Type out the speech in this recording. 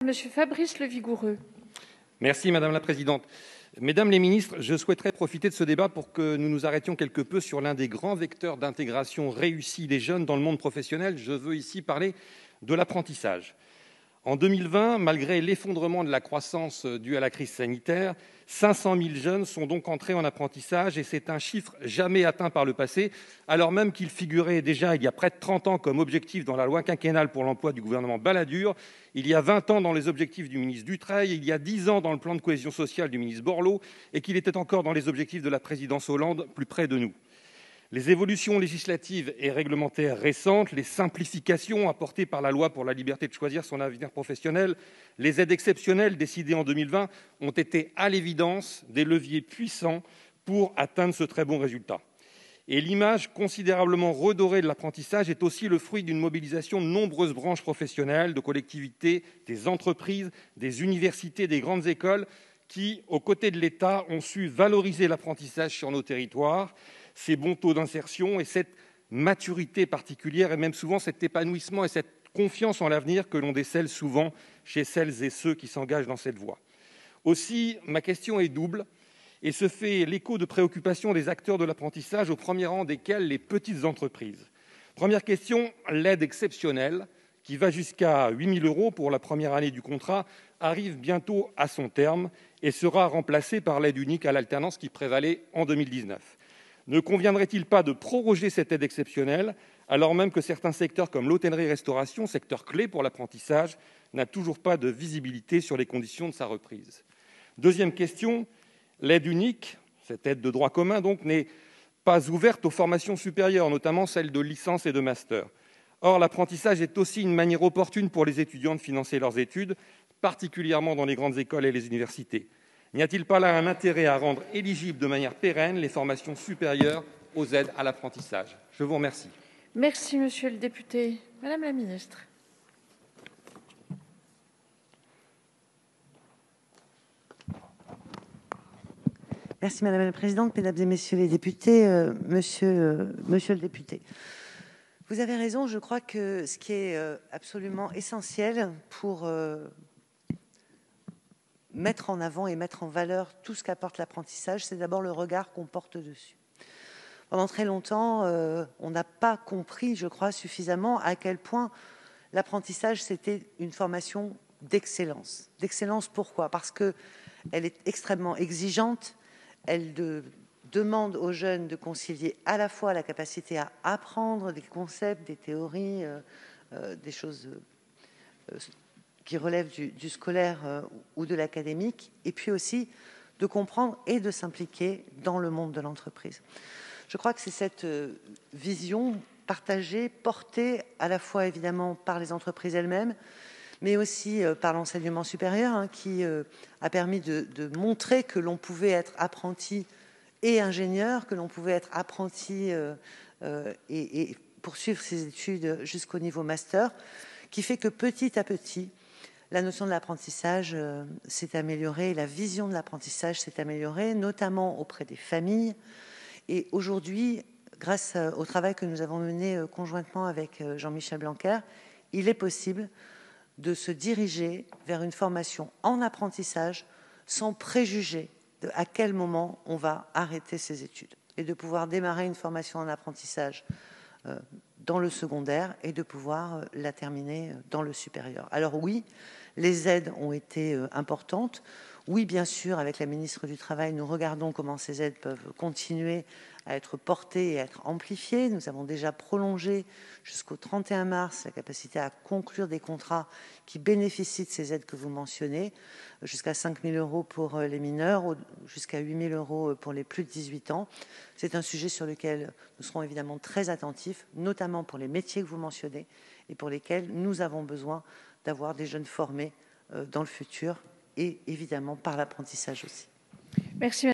Monsieur Fabrice Le Vigoureux. Merci Madame la Présidente. Mesdames les ministres, je souhaiterais profiter de ce débat pour que nous nous arrêtions quelque peu sur l'un des grands vecteurs d'intégration réussie des jeunes dans le monde professionnel. Je veux ici parler de l'apprentissage. En 2020, malgré l'effondrement de la croissance due à la crise sanitaire, 500 000 jeunes sont donc entrés en apprentissage et c'est un chiffre jamais atteint par le passé, alors même qu'il figurait déjà il y a près de 30 ans comme objectif dans la loi quinquennale pour l'emploi du gouvernement Balladur, il y a 20 ans dans les objectifs du ministre Dutreil, il y a 10 ans dans le plan de cohésion sociale du ministre Borloo et qu'il était encore dans les objectifs de la présidence Hollande plus près de nous. Les évolutions législatives et réglementaires récentes, les simplifications apportées par la loi pour la liberté de choisir son avenir professionnel, les aides exceptionnelles décidées en 2020 ont été à l'évidence des leviers puissants pour atteindre ce très bon résultat. Et l'image considérablement redorée de l'apprentissage est aussi le fruit d'une mobilisation de nombreuses branches professionnelles, de collectivités, des entreprises, des universités, des grandes écoles qui, aux côtés de l'État, ont su valoriser l'apprentissage sur nos territoires, ces bons taux d'insertion et cette maturité particulière et même souvent cet épanouissement et cette confiance en l'avenir que l'on décèle souvent chez celles et ceux qui s'engagent dans cette voie. Aussi, ma question est double et se fait l'écho de préoccupations des acteurs de l'apprentissage, au premier rang desquels les petites entreprises. Première question, l'aide exceptionnelle, qui va jusqu'à 8 000 € pour la première année du contrat, arrive bientôt à son terme et sera remplacée par l'aide unique à l'alternance qui prévalait en 2019. Ne conviendrait-il pas de proroger cette aide exceptionnelle, alors même que certains secteurs comme l'hôtellerie-restauration, secteur clé pour l'apprentissage, n'a toujours pas de visibilité sur les conditions de sa reprise? Deuxième question, l'aide unique, cette aide de droit commun donc, n'est pas ouverte aux formations supérieures, notamment celles de licence et de master. Or, l'apprentissage est aussi une manière opportune pour les étudiants de financer leurs études, particulièrement dans les grandes écoles et les universités. N'y a-t-il pas là un intérêt à rendre éligibles de manière pérenne les formations supérieures aux aides à l'apprentissage? Je vous remercie. Merci, monsieur le député. Madame la ministre. Merci Madame la Présidente, Mesdames et Messieurs les députés, Monsieur le député. Vous avez raison, je crois que ce qui est absolument essentiel pour mettre en avant et mettre en valeur tout ce qu'apporte l'apprentissage, c'est d'abord le regard qu'on porte dessus. Pendant très longtemps, on n'a pas compris, je crois, suffisamment à quel point l'apprentissage, c'était une formation d'excellence. D'excellence, pourquoi? Parce qu'elle est extrêmement exigeante, elle demande aux jeunes de concilier à la fois la capacité à apprendre des concepts, des théories, des choses qui relèvent du scolaire ou de l'académique, et puis aussi de comprendre et de s'impliquer dans le monde de l'entreprise. Je crois que c'est cette vision partagée, portée à la fois évidemment par les entreprises elles-mêmes, mais aussi par l'enseignement supérieur, qui a permis de montrer que l'on pouvait être apprenti et ingénieur, que l'on pouvait être apprenti et poursuivre ses études jusqu'au niveau master, qui fait que petit à petit, la notion de l'apprentissage s'est améliorée, la vision de l'apprentissage s'est améliorée, notamment auprès des familles. Et aujourd'hui, grâce au travail que nous avons mené conjointement avec Jean-Michel Blanquer, il est possible de se diriger vers une formation en apprentissage sans préjuger de à quel moment on va arrêter ses études et de pouvoir démarrer une formation en apprentissage dans le secondaire et de pouvoir la terminer dans le supérieur. Alors oui, les aides ont été importantes. Oui, bien sûr, avec la ministre du Travail, nous regardons comment ces aides peuvent continuer à être portées et à être amplifiées. Nous avons déjà prolongé jusqu'au 31 mars la capacité à conclure des contrats qui bénéficient de ces aides que vous mentionnez, jusqu'à 5 000 € pour les mineurs, jusqu'à 8 000 € pour les plus de 18 ans. C'est un sujet sur lequel nous serons évidemment très attentifs, notamment pour les métiers que vous mentionnez et pour lesquels nous avons besoin d'avoir des jeunes formés dans le futur et évidemment par l'apprentissage aussi. Merci.